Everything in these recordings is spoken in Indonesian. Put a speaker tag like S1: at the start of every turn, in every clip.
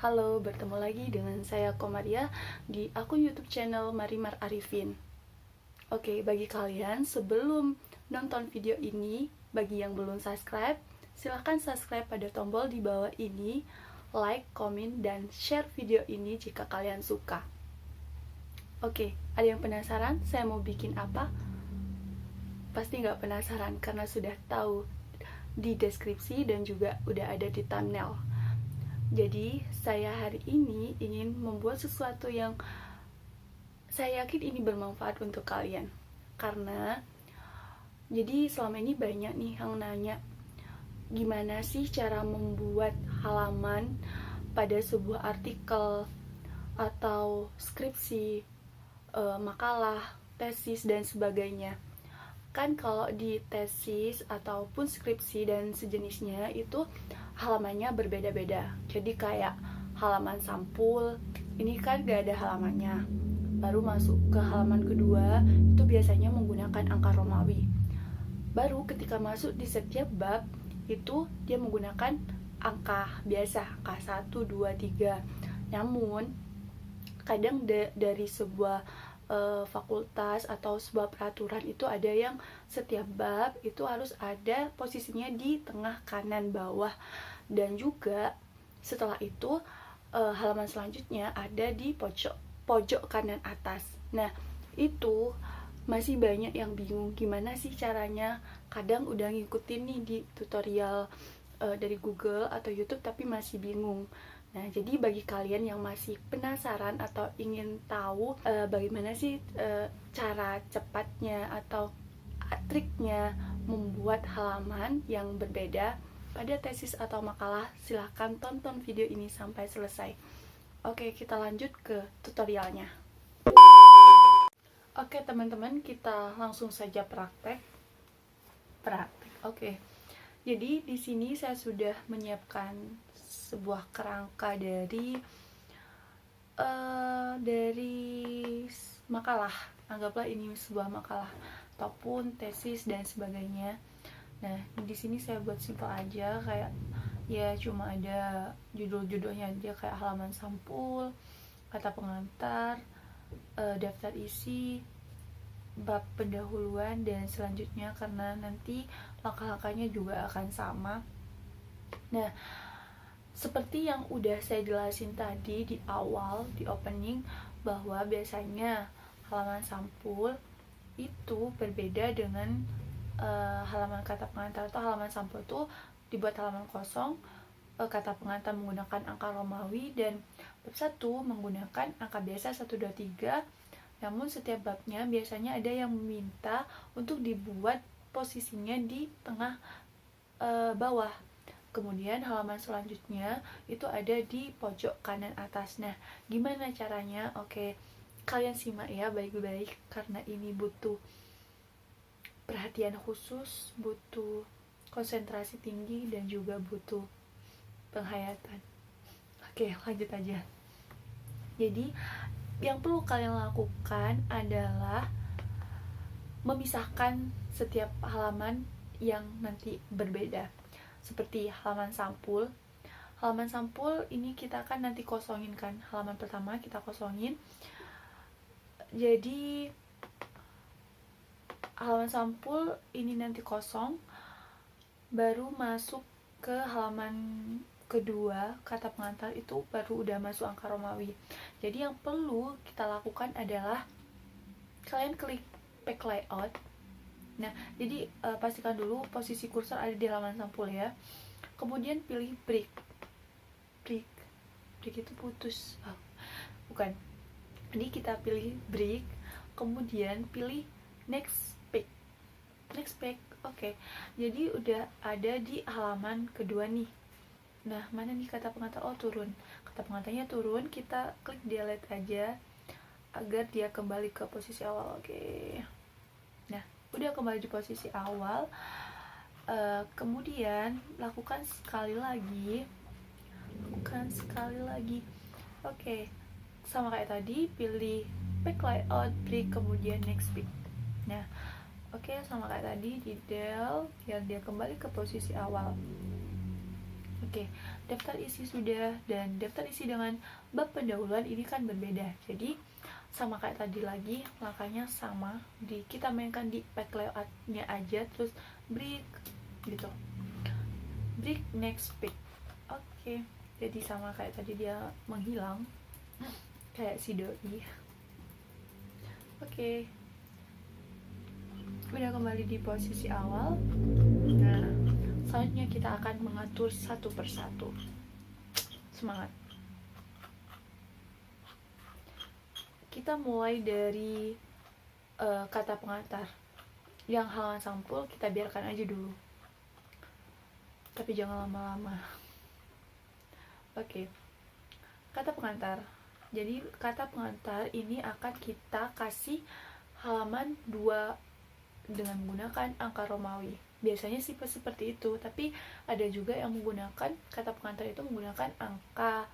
S1: Halo, bertemu lagi dengan saya Komaria di akun YouTube channel Marimar Arifin. Oke, bagi kalian sebelum nonton video ini, bagi yang belum subscribe, silahkan subscribe pada tombol di bawah ini, like, komen, dan share video ini jika kalian suka. Oke, ada yang penasaran saya mau bikin apa? Pasti nggak penasaran karena sudah tahu di deskripsi dan juga udah ada di thumbnail. Jadi, saya hari ini ingin membuat sesuatu yang saya yakin ini bermanfaat untuk kalian. Karena, jadi selama ini banyak nih yang nanya, gimana sih cara membuat halaman pada sebuah artikel atau skripsi, makalah, tesis, dan sebagainya. Kan kalau di tesis ataupun skripsi dan sejenisnya itu halamannya berbeda-beda. Jadi kayak halaman sampul, ini kan gak ada halamannya. Baru masuk ke halaman kedua, itu biasanya menggunakan angka Romawi. Baru ketika masuk di setiap bab, itu dia menggunakan angka biasa, angka 1, 2, 3. Namun, kadang dari sebuah fakultas atau sebuah peraturan itu ada yang setiap bab itu harus ada posisinya di tengah kanan bawah, dan juga setelah itu halaman selanjutnya ada di pojok kanan atas. Nah, itu masih banyak yang bingung gimana sih caranya. Kadang udah ngikutin nih di tutorial dari Google atau YouTube tapi masih bingung. Nah, jadi bagi kalian yang masih penasaran atau ingin tahu bagaimana sih cara cepatnya atau triknya membuat halaman yang berbeda pada tesis atau makalah, silahkan tonton video ini sampai selesai. Oke, kita lanjut ke tutorialnya. Oke, teman-teman, kita langsung saja praktek. Oke. Jadi di sini saya sudah menyiapkan sebuah kerangka dari makalah. Anggaplah ini sebuah makalah ataupun tesis dan sebagainya. Nah, di sini saya buat simpel aja, kayak ya cuma ada judul-judulnya aja, kayak halaman sampul, kata pengantar, daftar isi, bab pendahuluan, dan selanjutnya, karena nanti langkah-langkahnya juga akan sama. Nah, seperti yang udah saya jelasin tadi di awal, di opening, bahwa biasanya halaman sampul itu berbeda dengan halaman kata pengantar atau halaman sampul itu dibuat halaman kosong, kata pengantar menggunakan angka Romawi, dan bab 1 menggunakan angka biasa 1, 2, 3. Namun setiap babnya biasanya ada yang meminta untuk dibuat posisinya di tengah bawah. Kemudian halaman selanjutnya itu ada di pojok kanan atas. Nah, gimana caranya? Oke, kalian simak ya baik-baik, karena ini butuh perhatian khusus, butuh konsentrasi tinggi, dan juga butuh penghayatan. Oke, lanjut aja. Jadi, yang perlu kalian lakukan adalah memisahkan setiap halaman yang nanti berbeda. Seperti halaman sampul. Halaman sampul ini kita kan nanti kosongin kan. Halaman pertama kita kosongin. Jadi halaman sampul ini nanti kosong. Baru masuk ke halaman kedua, kata pengantar itu baru udah masuk angka Romawi. Jadi yang perlu kita lakukan adalah kalian klik back layout. Nah, jadi pastikan dulu posisi kursor ada di halaman sampul ya. Kemudian pilih break itu putus. Bukan. Jadi kita pilih break, kemudian pilih next page. Oke. Jadi udah ada di halaman kedua nih. Nah, mana nih kata pengantar? Oh, turun. Kata pengantarnya turun, kita klik delete aja agar dia kembali ke posisi awal. Oke. Nah, udah kembali di posisi awal. Kemudian lakukan sekali lagi. Oke. Sama kayak tadi, pilih back layout, break, kemudian next page. Nah, oke, sama kayak tadi, detail biar dia kembali ke posisi awal. Oke, daftar isi sudah, dan daftar isi dengan bab pendahuluan ini kan berbeda. Jadi sama kayak tadi lagi, langkahnya sama. Kita mainkan di pack layoutnya aja, terus break gitu. Break next page. Oke, jadi sama kayak tadi, dia menghilang kayak si doi. Oke, udah kembali di posisi awal. Nah, selanjutnya kita akan mengatur satu persatu. Semangat. Kita mulai dari kata pengantar. Yang halaman sampul kita biarkan aja dulu, tapi jangan lama-lama. Oke, kata pengantar. Jadi kata pengantar ini akan kita kasih halaman 2 dengan menggunakan angka Romawi. Biasanya sih seperti itu, tapi ada juga yang menggunakan kata pengantar itu menggunakan angka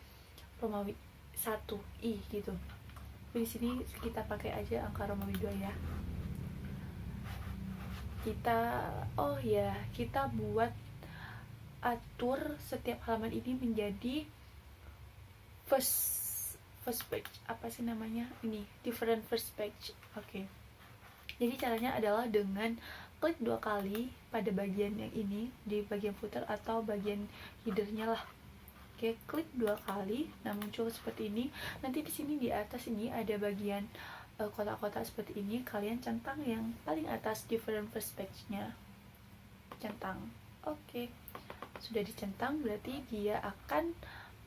S1: Romawi 1i gitu. Di sini kita pakai aja angka Romawi 2 ya. Kita buat atur setiap halaman ini menjadi first page. Apa sih namanya? Ini different first page. Oke. Jadi caranya adalah dengan klik 2 kali pada bagian yang ini, di bagian footer atau bagian headernya lah. Oke, klik 2 kali. Nah, muncul seperti ini. Nanti di sini di atas ini ada bagian kotak-kotak seperti ini. Kalian centang yang paling atas different first page-nya. Centang. Oke. Sudah dicentang, berarti dia akan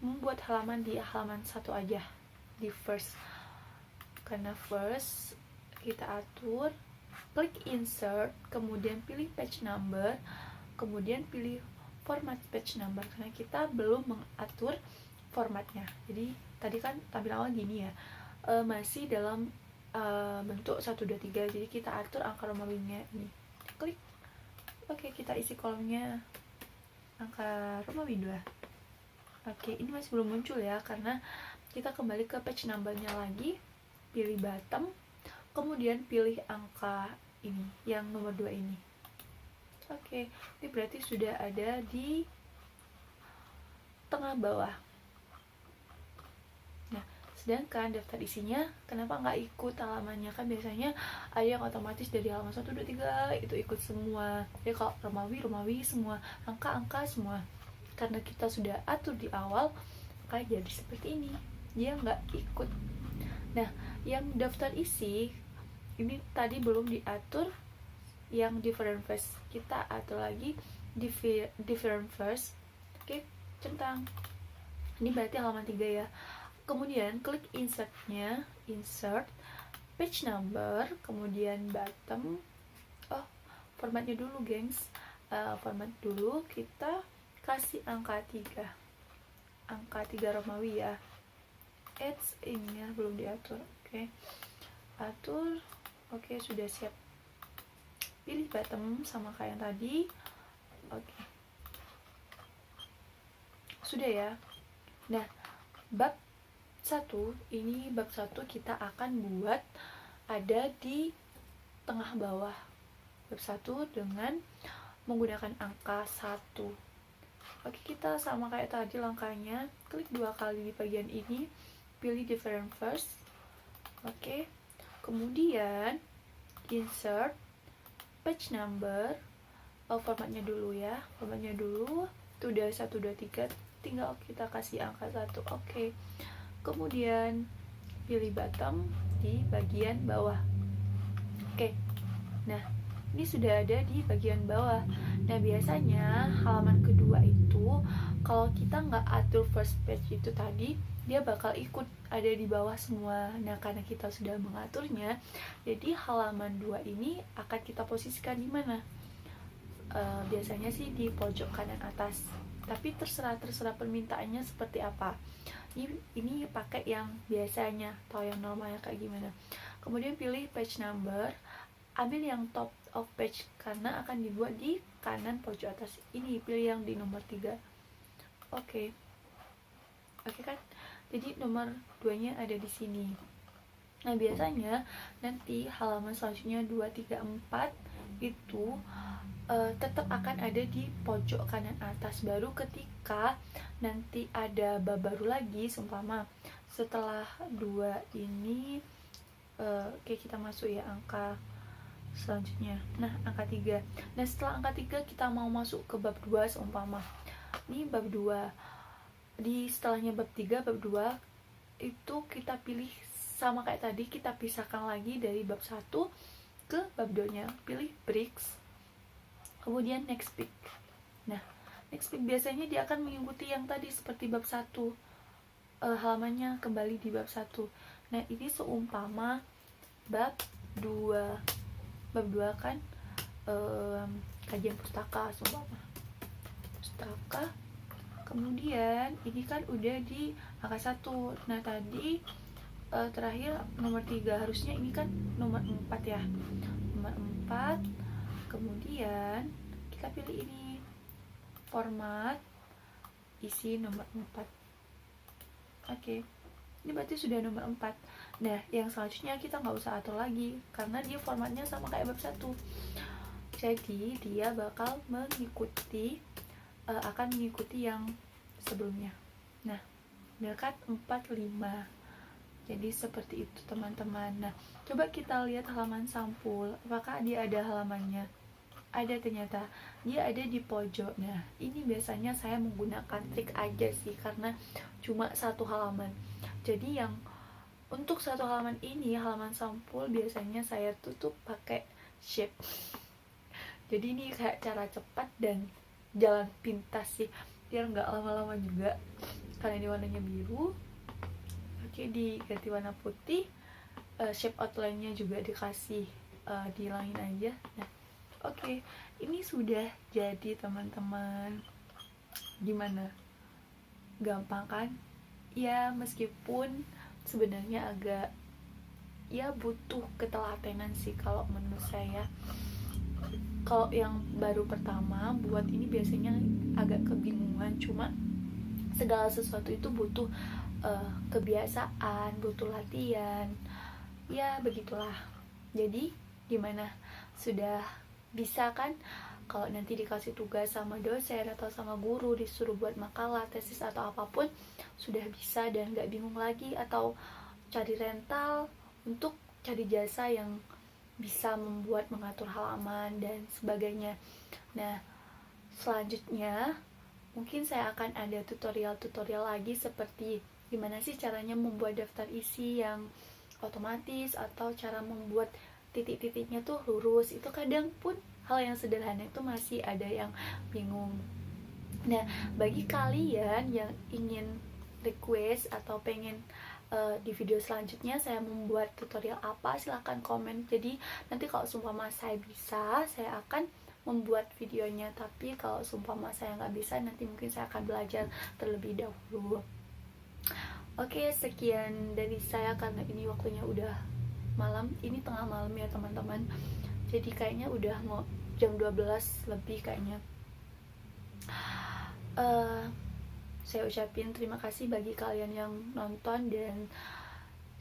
S1: membuat halaman di halaman 1 aja, di first. Karena first kita atur, klik insert, kemudian pilih page number, kemudian pilih format page number, karena kita belum mengatur formatnya. Jadi tadi kan tampilan awal gini ya, masih dalam bentuk 1, 2, 3. Jadi kita atur angka Romawinya ini. Klik. Oke, kita isi kolomnya angka Romawi 2. Oke, ini masih belum muncul ya, karena kita kembali ke page numbernya lagi, pilih bottom, kemudian pilih angka ini, yang nomor 2 ini. Oke, ini berarti sudah ada di tengah bawah. Nah, sedangkan daftar isinya kenapa nggak ikut halamannya? Kan biasanya ada yang otomatis dari halaman 1, 2, 3 itu ikut semua. Jadi kalau Romawi semua, angka semua. Karena kita sudah atur di awal, maka jadi seperti ini, dia nggak ikut. Nah, yang daftar isi ini tadi belum diatur, yang different first kita atur lagi different first. Oke, centang. Ini berarti halaman 3 ya. Kemudian klik insertnya, insert page number, kemudian bottom. Formatnya dulu gengs, format dulu, kita kasih angka 3 Romawi ya. Ini ya, belum diatur. Oke, atur. Oke, sudah siap. Pilih bottom sama kayak yang tadi. Oke, sudah ya. Nah, bab 1 ini, bab 1 kita akan buat ada di tengah bawah. Bab 1 dengan menggunakan angka 1. Oke, kita sama kayak tadi langkahnya, klik 2 kali di bagian ini, pilih different first. Oke, kemudian insert page number, formatnya dulu ya, itu udah 1, 2, 3, tinggal kita kasih angka 1. Oke, kemudian pilih bottom di bagian bawah. Oke, nah ini sudah ada di bagian bawah. Nah, biasanya halaman kedua itu kalau kita nggak atur first page itu tadi, dia bakal ikut ada di bawah semua. Nah, karena kita sudah mengaturnya, jadi halaman 2 ini akan kita posisikan di mana? Biasanya sih di pojok kanan atas, tapi terserah permintaannya seperti apa. Ini pakai yang biasanya atau yang normalnya kayak gimana. Kemudian pilih page number, ambil yang top of page karena akan dibuat di kanan pojok atas. Ini pilih yang di nomor 3. Oke kan, jadi nomor 2 nya ada di sini. Nah, biasanya nanti halaman selanjutnya 2, 3, 4 itu tetap akan ada di pojok kanan atas. Baru ketika nanti ada bab baru lagi, seumpama setelah 2 ini oke, kita masuk ya angka selanjutnya. Nah, angka 3. Nah, setelah angka 3 kita mau masuk ke bab 2 seumpama. Ini bab 2. Di setelahnya bab 3, bab 2 itu kita pilih sama kayak tadi, kita pisahkan lagi dari bab 1 ke bab 2-nya. Pilih bricks. Kemudian next pick. Nah, next pick biasanya dia akan mengikuti yang tadi seperti bab 1. Halamannya kembali di bab 1. Nah, ini seumpama bab 2. Bab 2 kan kajian pustaka, seumpama pustaka. Kemudian ini kan udah di angka 1. Nah, tadi terakhir nomor 3, harusnya ini kan nomor 4 ya. Nomor 4. Kemudian kita pilih ini, format isi nomor 4. Oke, ini berarti sudah nomor 4. Nah, yang selanjutnya kita nggak usah atur lagi karena dia formatnya sama kayak bab 1. Jadi dia bakal mengikuti akan mengikuti yang sebelumnya. Nah, dekat 4, 5. Jadi seperti itu teman-teman. Nah, coba kita lihat halaman sampul. Apakah dia ada halamannya? Ada, ternyata dia ada di pojok. Nah, ini biasanya saya menggunakan trik aja sih karena cuma 1 halaman. Jadi yang untuk 1 halaman ini, halaman sampul, biasanya saya tutup pakai shape. Jadi ini kayak cara cepat dan jalan pintas sih, biar nggak lama-lama juga. Karena ini warnanya biru, oke, diganti warna putih. Shape outline-nya juga dikasih dihilangin aja. Nah, oke, ini sudah jadi teman-teman. Gimana? Gampang kan? Ya, meskipun sebenarnya agak ya butuh ketelatenan sih kalau menurut saya. Kalau yang baru pertama buat ini biasanya agak kebingungan, cuma segala sesuatu itu butuh kebiasaan, butuh latihan. Ya, begitulah. Jadi, gimana? Sudah bisa kan? Kalau nanti dikasih tugas sama dosen atau sama guru, disuruh buat makalah, tesis atau apapun, sudah bisa dan gak bingung lagi atau cari rental untuk cari jasa yang bisa membuat mengatur halaman dan sebagainya. Nah, selanjutnya mungkin saya akan ada tutorial-tutorial lagi seperti gimana sih caranya membuat daftar isi yang otomatis atau cara membuat titik-titiknya tuh lurus. Itu kadang pun hal yang sederhana itu masih ada yang bingung. Nah, bagi kalian yang ingin request atau pengen di video selanjutnya saya membuat tutorial apa, silahkan komen. Jadi nanti kalau seumpama saya bisa, saya akan membuat videonya. Tapi kalau seumpama saya nggak bisa, nanti mungkin saya akan belajar terlebih dahulu. Oke, sekian dari saya karena ini waktunya udah malam. Ini tengah malam ya teman-teman. Jadi kayaknya udah mau jam 12 lebih kayaknya. Saya ucapin terima kasih bagi kalian yang nonton, dan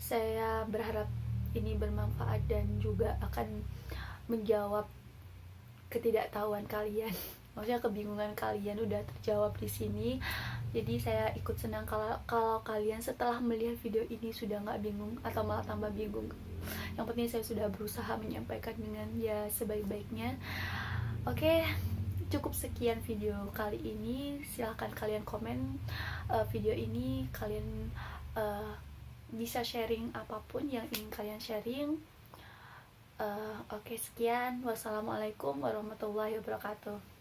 S1: saya berharap ini bermanfaat dan juga akan menjawab ketidaktahuan kalian. Maksudnya kebingungan kalian udah terjawab di sini. Jadi saya ikut senang kalau kalian setelah melihat video ini sudah nggak bingung atau malah tambah bingung. Yang penting saya sudah berusaha menyampaikan dengan ya sebaik-baiknya. Oke, cukup sekian video kali ini. Silahkan kalian komen video ini, kalian bisa sharing apapun yang ingin kalian sharing. Oke, sekian. Wassalamualaikum warahmatullahi wabarakatuh.